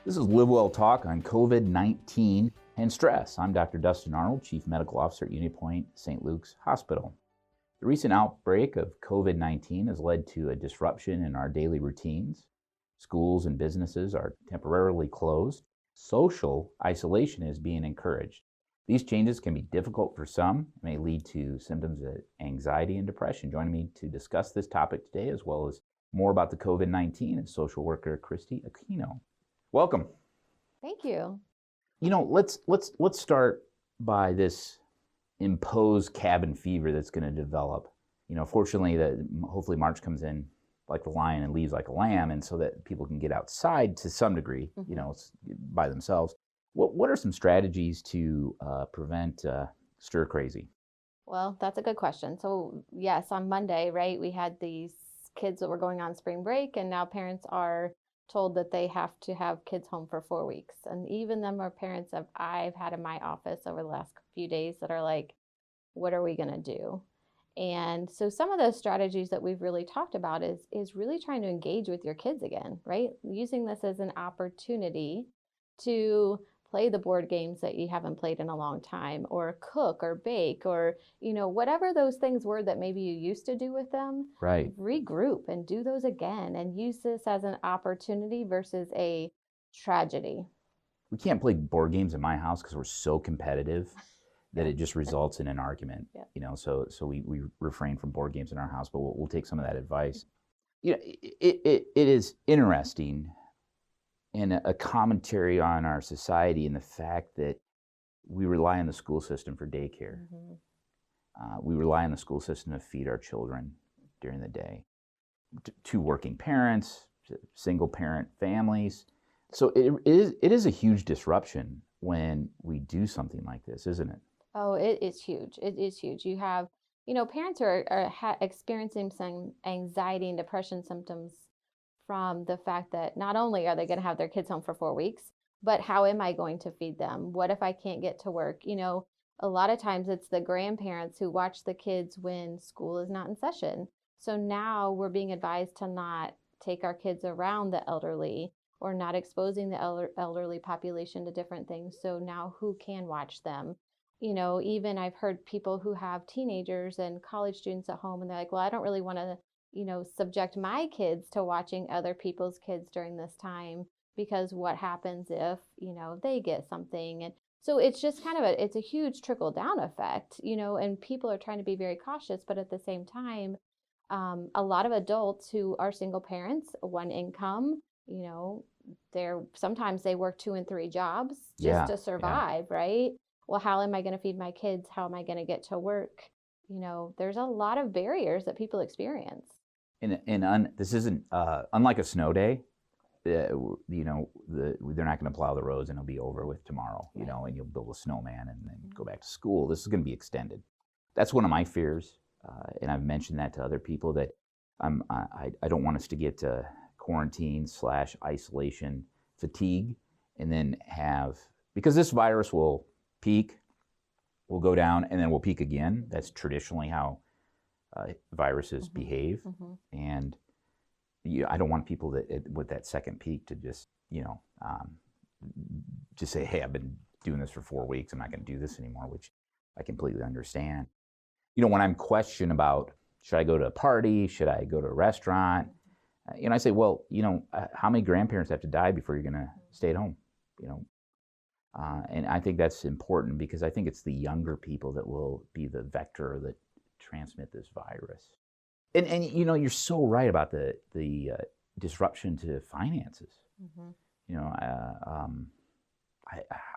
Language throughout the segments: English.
This is LiveWell Talk on COVID-19 and stress. I'm Dr. Dustin Arnold, Chief Medical Officer at UniPoint St. Luke's Hospital. The recent outbreak of COVID-19 has led to a disruption in our daily routines. Schools and businesses are temporarily closed. Social isolation is being encouraged. These changes can be difficult for some, may lead to symptoms of anxiety and depression. Joining me to discuss this topic today, as well as more about the COVID-19, is social worker Christy Aquino. Welcome. Thank you. You know, let's start by this imposed cabin fever that's going to develop. You know, fortunately, hopefully March comes in like the lion and leaves like a lamb, and so that people can get outside to some degree, you know, by themselves. What are some strategies to prevent stir crazy? Well, that's a good question. So yes, on Monday, right, we had these kids that were going on spring break, and now parents are told that they have to have kids home for 4 weeks. And even them are parents that I've had in my office over the last few days that are like, what are we going to do? And so some of those strategies that we've really talked about is really trying to engage with your kids again, right? Using this as an opportunity to play the board games that you haven't played in a long time, or cook or bake, or, you know, whatever those things were that maybe you used to do with them. Right. Regroup and do those again and use this as an opportunity versus a tragedy. We can't play board games in my house because we're so competitive that it just results in an argument. Yeah. You know, so we refrain from board games in our house, but we'll take some of that advice. You know, it is interesting, and a commentary on our society and the fact that we rely on the school system for daycare. We rely on the school system to feed our children during the day. Two working parents, single parent families. So it is a huge disruption when we do something like this, isn't it? Oh, it is huge. It is huge. You have, you know, parents are experiencing some anxiety and depression symptoms from the fact that not only are they going to have their kids home for 4 weeks, but how am I going to feed them? What if I can't get to work? You know, a lot of times it's the grandparents who watch the kids when school is not in session. So now we're being advised to not take our kids around the elderly or not exposing the elderly population to different things. So now who can watch them? You know, even I've heard people who have teenagers and college students at home, and they're like, well, I don't really want to, you know, subject my kids to watching other people's kids during this time, because what happens if, you know, they get something? And so it's just kind of it's a huge trickle down effect, you know, and people are trying to be very cautious, but at the same time, a lot of adults who are single parents, one income, you know, sometimes they work 2 and 3 jobs just to survive, right? Well, how am I going to feed my kids? How am I going to get to work? You know, there's a lot of barriers that people experience. This isn't unlike a snow day. You know, they're not going to plow the roads and it'll be over with tomorrow. You know, and you'll build a snowman and then go back to school. This is going to be extended. That's one of my fears, and I've mentioned that to other people, that I don't want us to get quarantine/isolation fatigue, and then because this virus will peak, will go down, and then will peak again. That's traditionally how viruses behave. And I don't want people with that second peak to just, you know, just say, hey, I've been doing this for 4 weeks, I'm not going to do this anymore, which I completely understand. You know, when I'm questioned about, should I go to a party? Should I go to a restaurant? You know, I say, well, you know, how many grandparents have to die before you're going to stay at home? You know, and I think that's important, because I think it's the younger people that will be the vector that transmit this virus. And you know, you're so right about the disruption to finances. You know,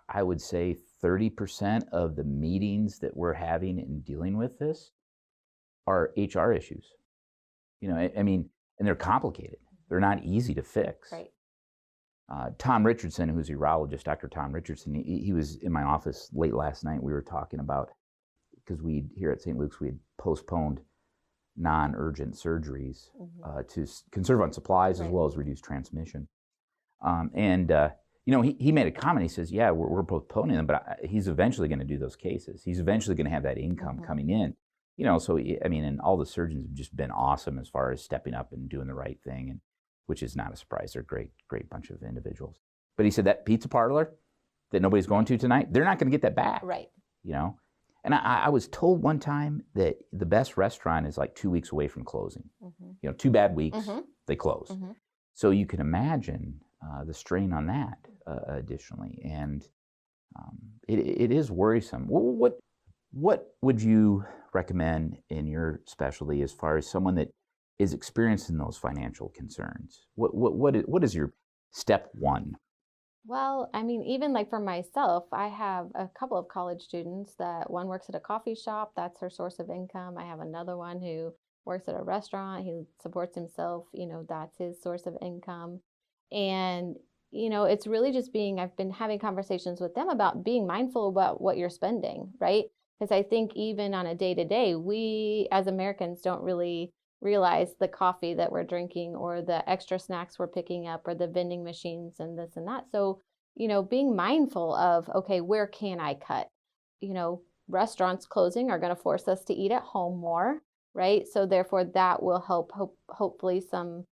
I would say 30% of the meetings that we're having in dealing with this are HR issues. You know, I mean, and they're complicated. They're not easy to fix. Right. Tom Richardson, who's a urologist, Dr. Tom Richardson, he was in my office late last night. We were talking about, because here at St. Luke's, we had postponed non-urgent surgeries to conserve on supplies, as well as reduce transmission. You know, he made a comment. He says, yeah, we're postponing them, but he's eventually going to do those cases. He's eventually going to have that income coming in. You know, so, I mean, and all the surgeons have just been awesome as far as stepping up and doing the right thing, and which is not a surprise. They're a great bunch of individuals. But he said that pizza parlor that nobody's going to tonight, they're not going to get that back. Right. You know? And I was told one time that the best restaurant is like 2 weeks away from closing. You know, 2 bad weeks, they close. So you can imagine the strain on that additionally. And it is worrisome. What would you recommend in your specialty as far as someone that is experiencing those financial concerns? What is your step one? Well, I mean, even like for myself, I have a couple of college students that one works at a coffee shop. That's her source of income. I have another one who works at a restaurant. He supports himself. You know, that's his source of income. And, you know, it's really just I've been having conversations with them about being mindful about what you're spending, right? Because I think even on a day-to-day, we as Americans don't really realize the coffee that we're drinking or the extra snacks we're picking up or the vending machines and this and that. So, you know, being mindful of, okay, where can I cut? You know, restaurants closing are going to force us to eat at home more, right? So therefore that will help hopefully some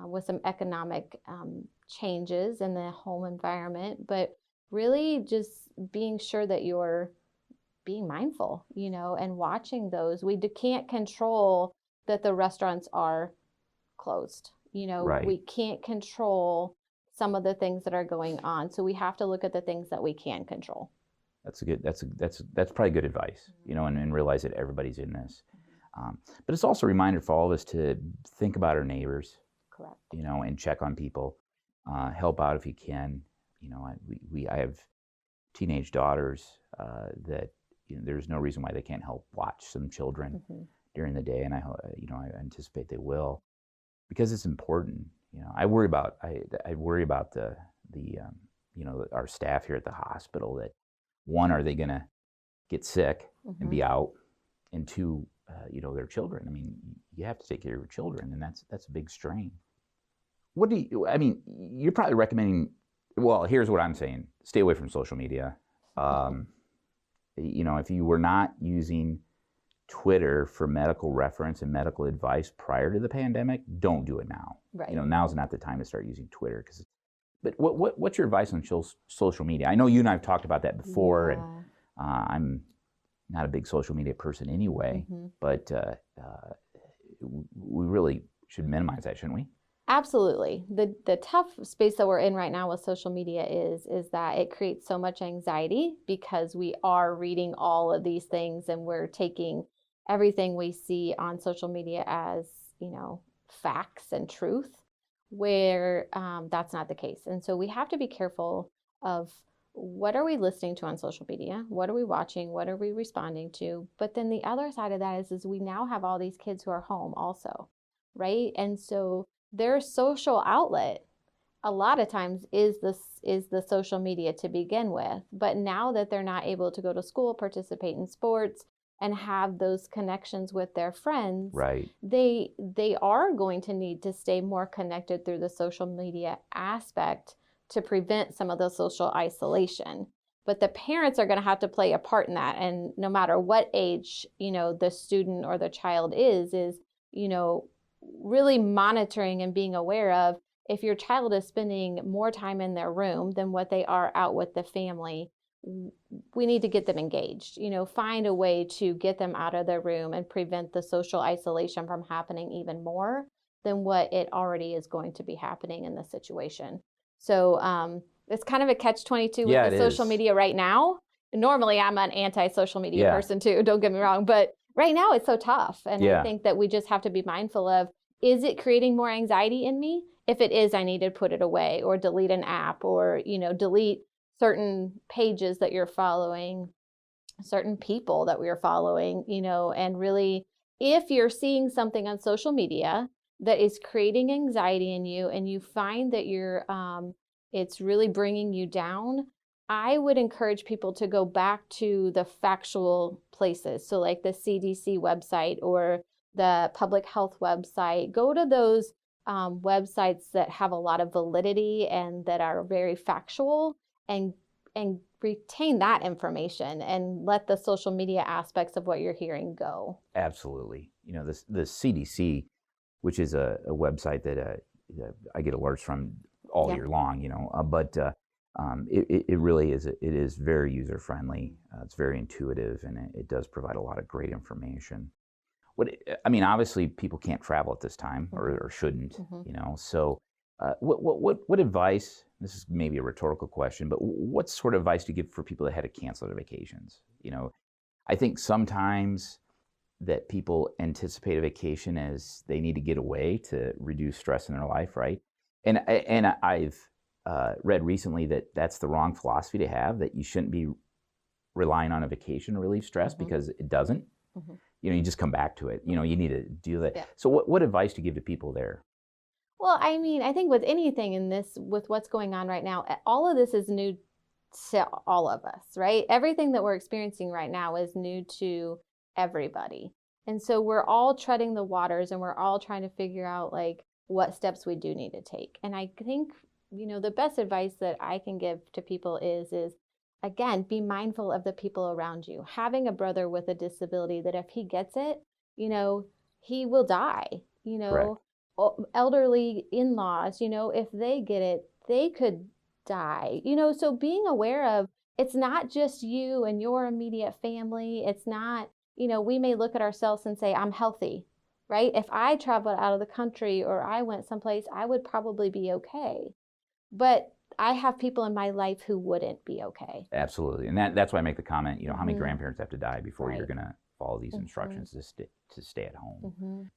with some economic changes in the home environment, but really just being sure that you're being mindful, you know, and watching those. We can't control that the restaurants are closed. You know, Right. We can't control some of the things that are going on. So we have to look at the things that we can control. That's probably good advice, you know, and realize that everybody's in this. But it's also a reminder for all of us to think about our neighbors. Correct. You know, and check on people, help out if you can. You know, I have teenage daughters that, you know, there's no reason why they can't help watch some children during the day, and I anticipate they will, because it's important. You know, I worry about the you know, our staff here at the hospital. That one, are they going to get sick and be out, and two, you know, their children. I mean, you have to take care of your children, and that's a big strain. I mean, you're probably recommending, well, here's what I'm saying: stay away from social media. You know, if you were not using Twitter for medical reference and medical advice prior to the pandemic, don't do it now. Right. You know, now's not the time to start using Twitter. But what's your advice on social media? I know you and I have talked about that before, and I'm not a big social media person anyway, but we really should minimize that, shouldn't we? Absolutely. The tough space that we're in right now with social media is that it creates so much anxiety because we are reading all of these things and we're taking everything we see on social media as, you know, facts and truth, where that's not the case. And so we have to be careful of what are we listening to on social media? What are we watching? What are we responding to? But then the other side of that is we now have all these kids who are home also, right? And so their social outlet a lot of times is the social media to begin with. But now that they're not able to go to school, participate in sports, and have those connections with their friends, right, they are going to need to stay more connected through the social media aspect to prevent some of the social isolation. But the parents are going to have to play a part in that. And no matter what age, you know, the student or the child is, you know, really monitoring and being aware of if your child is spending more time in their room than what they are out with the family, we need to get them engaged, you know, find a way to get them out of their room and prevent the social isolation from happening even more than what it already is going to be happening in this situation. So it's kind of a catch-22 with the social media right now. Normally I'm an anti-social media person too, don't get me wrong, but right now it's so tough. And I think that we just have to be mindful of, is it creating more anxiety in me? If it is, I need to put it away or delete an app or, you know, delete certain pages that you're following, certain people that we are following, you know, and really, if you're seeing something on social media that is creating anxiety in you and you find that it's really bringing you down, I would encourage people to go back to the factual places. So like the CDC website or the public health website, go to those websites that have a lot of validity and that are very factual, and retain that information and let the social media aspects of what you're hearing go. Absolutely. You know, the CDC, which is a website that I get alerts from all year long, you know, but It really is. It is very user friendly. It's very intuitive, and it does provide a lot of great information. Obviously, people can't travel at this time, or shouldn't, So, what advice? This is maybe a rhetorical question, but what sort of advice do you give for people that had to cancel their vacations? I think sometimes that people anticipate a vacation as they need to get away to reduce stress in their life, right? And I've read recently that that's the wrong philosophy to have, that you shouldn't be relying on a vacation to relieve stress, because it doesn't. You just come back to it. You need to do that. Yeah. So what advice do you give to people there? Well, I think with anything in this, with what's going on right now, all of this is new to all of us, right? Everything that we're experiencing right now is new to everybody. And so we're all treading the waters, and we're all trying to figure out like what steps we do need to take. And I think, the best advice that I can give to people is again, be mindful of the people around you. Having a brother with a disability that if he gets it, he will die. Correct. Elderly in-laws, if they get it, they could die. So being aware of, it's not just you and your immediate family. It's not, we may look at ourselves and say, I'm healthy, right? If I traveled out of the country or I went someplace, I would probably be okay. But I have people in my life who wouldn't be okay. Absolutely. And that's why I make the comment, how many grandparents have to die before you're going to follow these instructions to stay at home.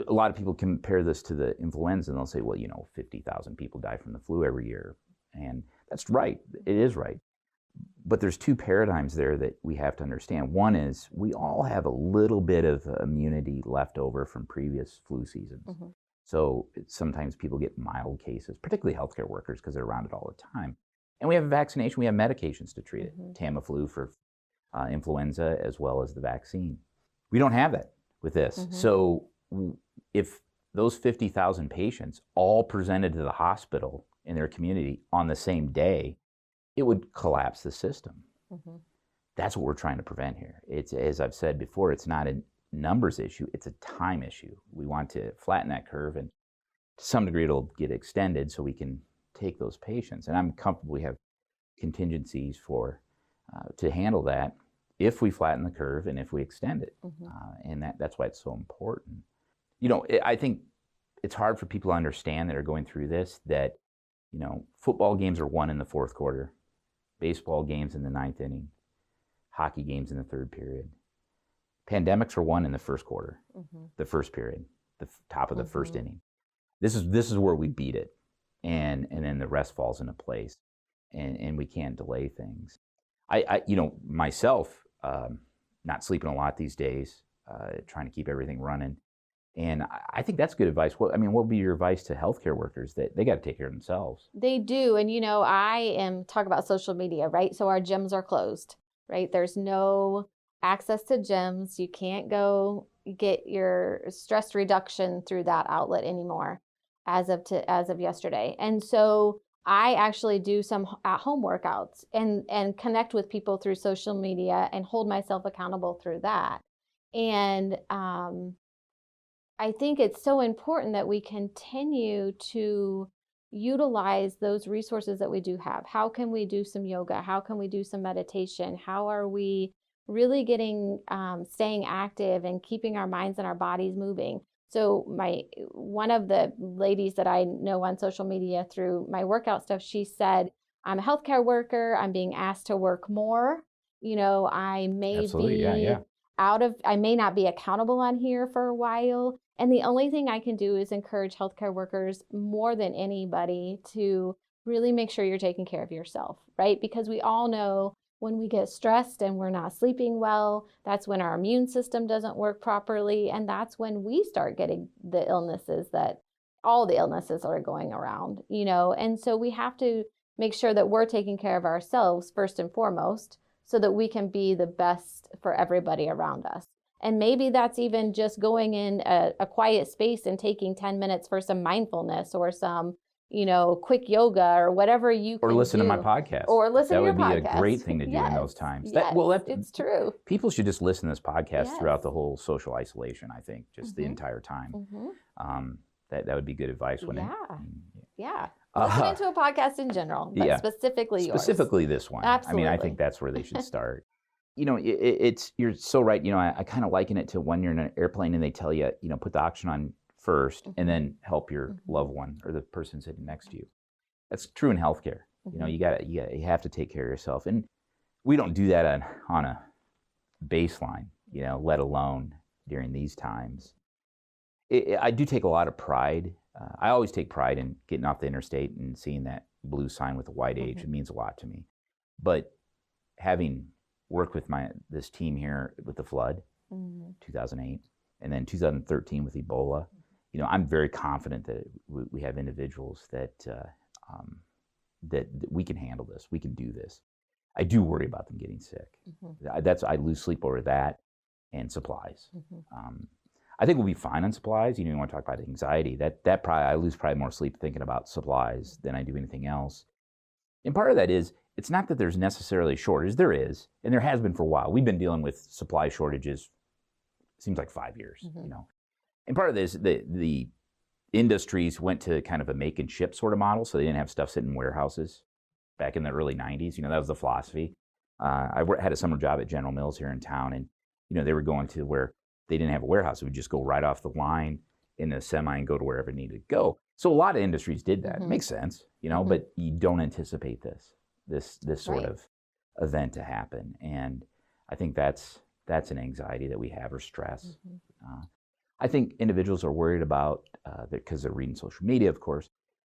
A lot of people compare this to the influenza, and they'll say, well, 50,000 people die from the flu every year. And that's right. It is right. But there's two paradigms there that we have to understand. One is we all have a little bit of immunity left over from previous flu seasons. So sometimes people get mild cases, particularly healthcare workers, because they're around it all the time. And we have a vaccination. We have medications to treat it. Tamiflu for influenza, as well as the vaccine. We don't have that with this. So if those 50,000 patients all presented to the hospital in their community on the same day, it would collapse the system. That's what we're trying to prevent here. It's, as I've said before, it's not a numbers issue, it's a time issue. We want to flatten that curve, and to some degree it'll get extended so we can take those patients. And I'm comfortable we have contingencies to handle that if we flatten the curve and if we extend it. And that's why it's so important. I think it's hard for people to understand that are going through this, that football games are won in the fourth quarter, baseball games in the ninth inning, hockey games in the third period. Pandemics are won in the first quarter, the first period, the top of the first inning. This is where we beat it, and then the rest falls into place, and we can't delay things. I myself, not sleeping a lot these days, trying to keep everything running, and I think that's good advice. What would be your advice to healthcare workers, that they got to take care of themselves? They do, and I am talking about social media, right? So our gyms are closed, right? There's no access to gyms. You can't go get your stress reduction through that outlet anymore as of yesterday. And so I actually do some at-home workouts and connect with people through social media and hold myself accountable through that. And I think it's so important that we continue to utilize those resources that we do have. How can we do some yoga? How can we do some meditation? How are we really staying active and keeping our minds and our bodies moving? So one of the ladies that I know on social media through my workout stuff, she said, I'm a healthcare worker. I'm being asked to work more. I may Absolutely. be I may not be accountable on here for a while. And the only thing I can do is encourage healthcare workers more than anybody to really make sure you're taking care of yourself, right? Because we all know when we get stressed and we're not sleeping well, that's when our immune system doesn't work properly. And that's when we start getting the illnesses all the illnesses are going around, And so we have to make sure that we're taking care of ourselves first and foremost, so that we can be the best for everybody around us. And maybe that's even just going in a quiet space and taking 10 minutes for some mindfulness or some, quick yoga or whatever you can do. Or listen to my podcast. Or listen to your podcast. That would be a great thing to do in those times. It's true. People should just listen to this podcast throughout the whole social isolation, I think, just the entire time. That would be good advice, wouldn't it? Yeah. Listening to a podcast in general, but Yeah. specifically yours. Specifically this one. I mean, I think Absolutely. that's where they should start. It's you're so right. I kind of liken it to when you're in an airplane and they tell you, put the oxygen on first and then help your loved one or the person sitting next to you. That's true in healthcare. You have to take care of yourself. And we don't do that on a baseline, let alone during these times. I do take a lot of pride. I always take pride in getting off the interstate and seeing that blue sign with the white H. It means a lot to me. But having worked with this team here with the flood, 2008, and then 2013 with Ebola, I'm very confident that we have individuals that we can handle this. We can do this. I do worry about them getting sick. I lose sleep over that and supplies. I think we'll be fine on supplies. You want to talk about anxiety. That probably I lose probably more sleep thinking about supplies than I do anything else. And part of that is it's not that there's necessarily a shortage. There is, and there has been for a while. We've been dealing with supply shortages. Seems like 5 years. And part of this, the industries went to kind of a make and ship sort of model, so they didn't have stuff sitting in warehouses back in the early 90s. That was the philosophy. I had a summer job at General Mills here in town, and they were going to where they didn't have a warehouse. It would just go right off the line in a semi and go to wherever it needed to go. So a lot of industries did that. It makes sense, but you don't anticipate this sort of event to happen. And I think that's an anxiety that we have, or stress. I think individuals are worried about, because they're reading social media, of course,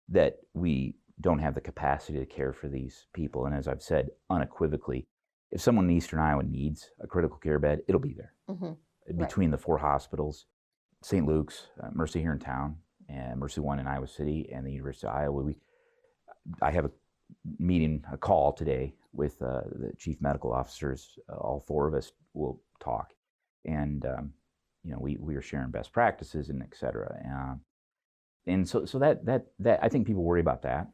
that we don't have the capacity to care for these people. And as I've said unequivocally, if someone in Eastern Iowa needs a critical care bed, it'll be there. Between the 4 hospitals, St. Luke's, Mercy here in town, and Mercy One in Iowa City, and the University of Iowa, I have a call today with the chief medical officers. All 4 of us will talk, and we are sharing best practices and et cetera. And so that I think people worry about that.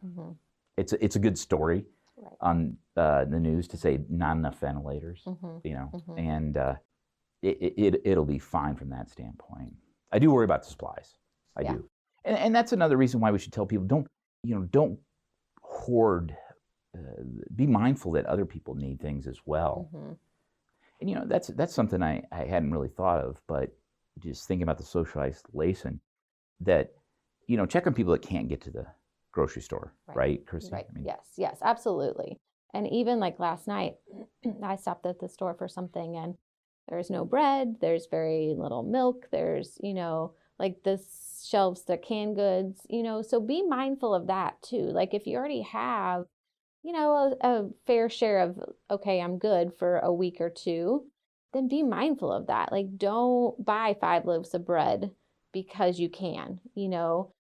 It's a good story on the news to say not enough ventilators, and it'll be fine from that standpoint. I do worry about the supplies. I do, and that's another reason why we should tell people don't hoard. Be mindful that other people need things as well. And that's something I hadn't really thought of, but just thinking about the social isolation, that check on people that can't get to the grocery store, right, Christy? Right. Yes, absolutely. And even like last night, I stopped at the store for something, and there's no bread, there's very little milk, there's, like the shelves, the canned goods, so be mindful of that too. Like if you already have, a fair share of, okay, I'm good for a week or 2, then be mindful of that. Like don't buy 5 loaves of bread because you can,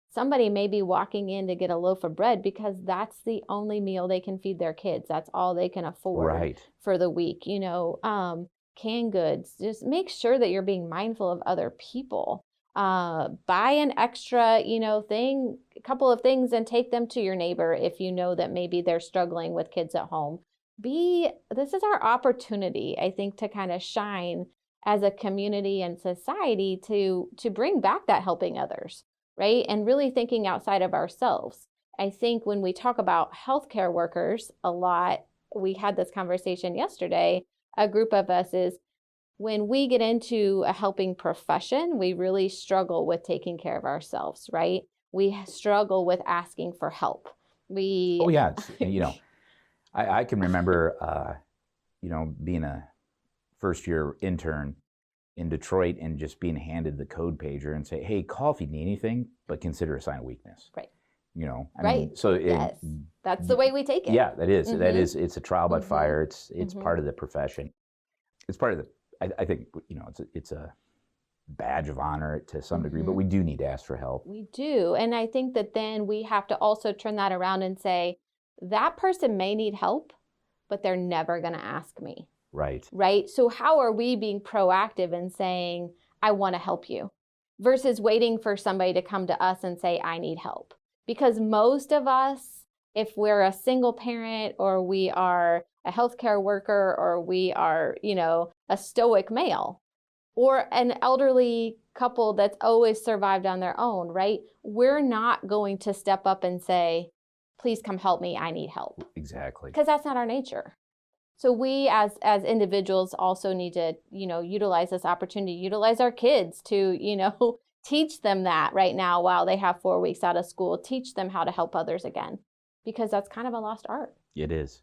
somebody may be walking in to get a loaf of bread because that's the only meal they can feed their kids. That's all they can afford for the week, canned goods. Just make sure that you're being mindful of other people. Buy an extra, thing, a couple of things, and take them to your neighbor if you know that maybe they're struggling with kids at home. This is our opportunity, I think, to kind of shine as a community and society to bring back that helping others, right? And really thinking outside of ourselves. I think when we talk about healthcare workers a lot, we had this conversation yesterday, a group of us is, when we get into a helping profession, we really struggle with taking care of ourselves, right? We struggle with asking for help. Oh yeah, I can remember, being a first-year intern in Detroit and just being handed the code pager and say, "Hey, call if you need anything, but consider a sign of weakness." Right. I mean, so yes, that's the way we take it. Yeah, that is. It's a trial by fire. It's part of the profession. It's part of the. I think it's a badge of honor to some degree, but we do need to ask for help. We do, and I think that then we have to also turn that around and say, that person may need help, but they're never going to ask me. Right. Right. So how are we being proactive and saying, I want to help you, versus waiting for somebody to come to us and say, I need help? Because most of us, if we're a single parent, or we are a healthcare worker, or we are, a stoic male, or an elderly couple that's always survived on their own, right? We're not going to step up and say, please come help me, I need help. Exactly. Because that's not our nature. So we as individuals also need to, utilize this opportunity, utilize our kids to, teach them that right now while they have 4 weeks out of school, teach them how to help others again, because that's kind of a lost art. It is.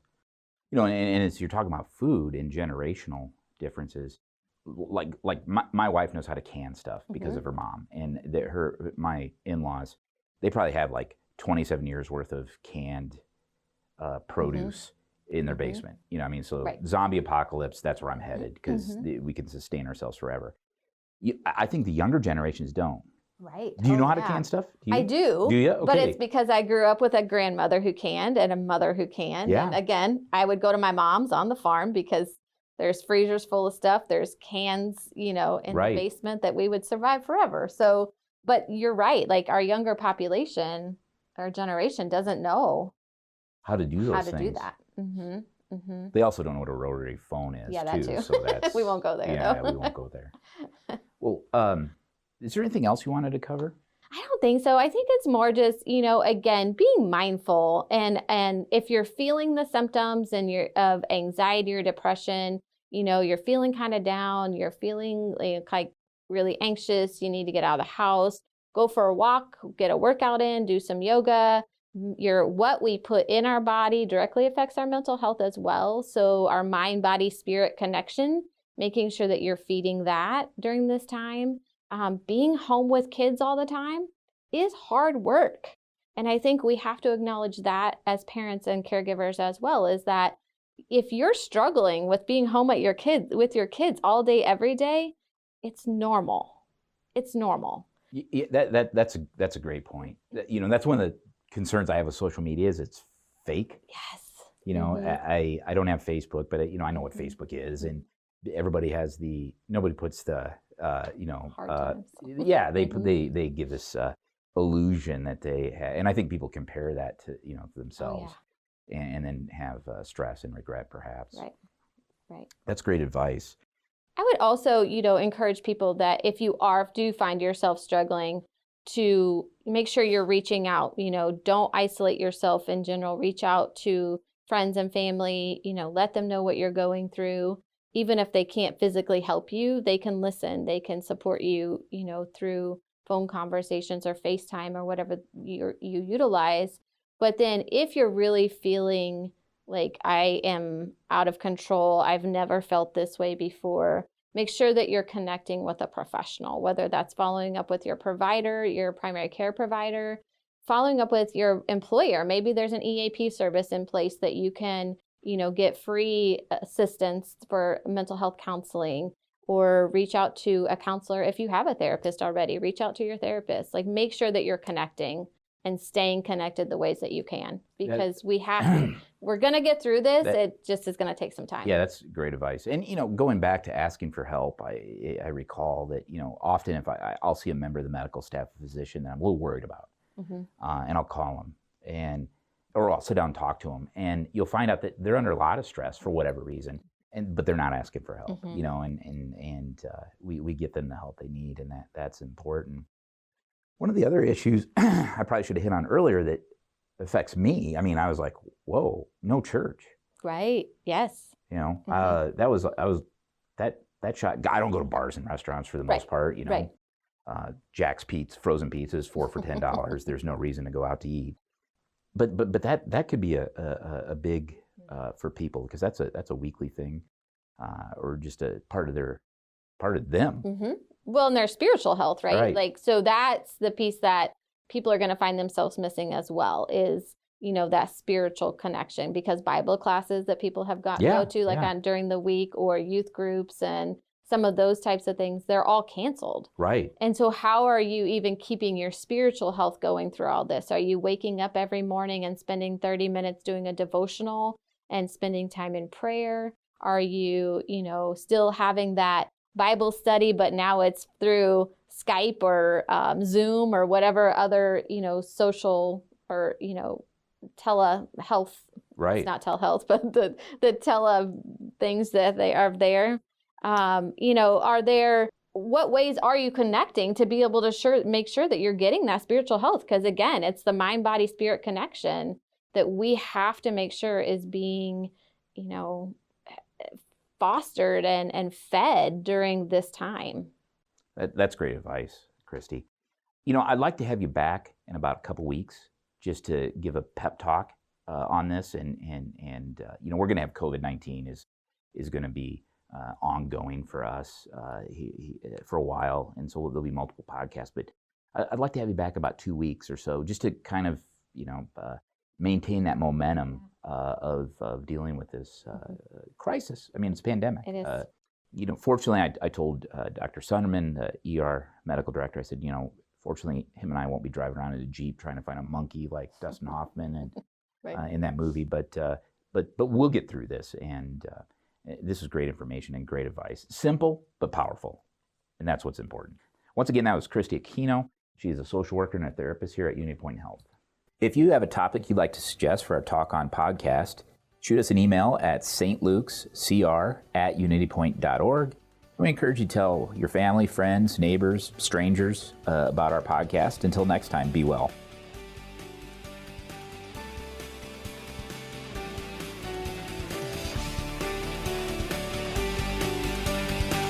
And as you're talking about food and generational differences, like my wife knows how to can stuff because of her mom, and my in-laws, they probably have like 27 years worth of canned produce in their basement. So zombie apocalypse, that's where I'm headed, because we can sustain ourselves forever. I think the younger generations don't. Right. Do you know how to can stuff? I do. Do you? Okay. But it's because I grew up with a grandmother who canned and a mother who canned. Yeah. And again, I would go to my mom's on the farm because there's freezers full of stuff. There's cans, in the basement that we would survive forever. So, but you're right. Like our younger population, our generation doesn't know how to do those how things. to do that. Mm-hmm. They also don't know what a rotary phone is. Yeah, that too. So that's, we won't go there. Yeah, we won't go there. Well, is there anything else you wanted to cover? I don't think so. I think it's more just, again, being mindful, and if you're feeling the symptoms of anxiety or depression, you're feeling kind of down, you're feeling like really anxious, you need to get out of the house, go for a walk, get a workout in, do some yoga. What we put in our body directly affects our mental health as well. So our mind, body, spirit connection, making sure that you're feeding that during this time. Being home with kids all the time is hard work. And I think we have to acknowledge that as parents and caregivers as well, is that if you're struggling with being home with your kids all day, every day, it's normal. It's normal. Yeah, that's a great point. That's one of the concerns I have with social media is it's fake. Yes. I don't have Facebook, but I know what Facebook is, and everybody nobody puts the hard times. They give this illusion that they have, and I think people compare that to themselves, and then have stress and regret perhaps. Right. That's great advice. I would also encourage people that if you do find yourself struggling, to make sure you're reaching out. Don't isolate yourself in general. Reach out to friends and family. Let them know what you're going through. Even if they can't physically help you, they can listen. They can support you, through phone conversations or FaceTime or whatever you utilize. But then if you're really feeling like I am out of control, I've never felt this way before, make sure that you're connecting with a professional, whether that's following up with your provider, your primary care provider, following up with your employer. Maybe there's an EAP service in place that you can get free assistance for mental health counseling, or reach out to a counselor. If you have a therapist already, reach out to your therapist. Like, make sure that you're connecting and staying connected the ways that you can, because we're going to get through this. It just is going to take some time. Yeah, that's great advice. And, going back to asking for help, I recall that, often if I'll see a member of the medical staff, a physician that I'm a little worried about, and I'll call them, or I'll sit down and talk to them, and you'll find out that they're under a lot of stress for whatever reason, but they're not asking for help, and we get them the help they need, and that's important. One of the other issues I probably should have hit on earlier that affects me, I was like, whoa, no church. Right, yes. That shot, I don't go to bars and restaurants for the most part, Jack's Pizza, frozen pizzas, 4 for $10. There's no reason to go out to eat. But that could be a big for people, because that's a weekly thing, or just a part of them. Mm-hmm. Well, and their spiritual health, right? Like, so that's the piece that people are going to find themselves missing as well, is that spiritual connection, because Bible classes that people have go to on during the week, or youth groups and some of those types of things, they're all canceled. Right. And so how are you even keeping your spiritual health going through all this? Are you waking up every morning and spending 30 minutes doing a devotional and spending time in prayer? Are you, still having that Bible study, but now it's through Skype or Zoom or whatever other, social or, telehealth. Right. It's not telehealth, but the tele things that they are there. What ways are you connecting to be able to make sure that you're getting that spiritual health? Because again, it's the mind, body, spirit connection. that we have to make sure is being, fostered and fed during this time. That's great advice, Christy. I'd like to have you back in about a couple weeks just to give a pep talk on this, and we're going to have COVID-19 is going to be ongoing for us for a while, and so there'll be multiple podcasts. But I'd like to have you back about 2 weeks or so, just to kind of maintain that momentum of dealing with this crisis. I mean, it's a pandemic. It is. Fortunately, I told Dr. Sunderman, the ER medical director, I said, fortunately, him and I won't be driving around in a Jeep trying to find a monkey like Dustin Hoffman and Right. in that movie. But we'll get through this, and this is great information and great advice. Simple but powerful, and that's what's important. Once again, that was Christy Aquino. She is a social worker and a therapist here at Unity Point Health. If you have a topic you'd like to suggest for our Talk On podcast, shoot us an email at stlukescr@unitypoint.org. We encourage you to tell your family, friends, neighbors, strangers about our podcast. Until next time, be well.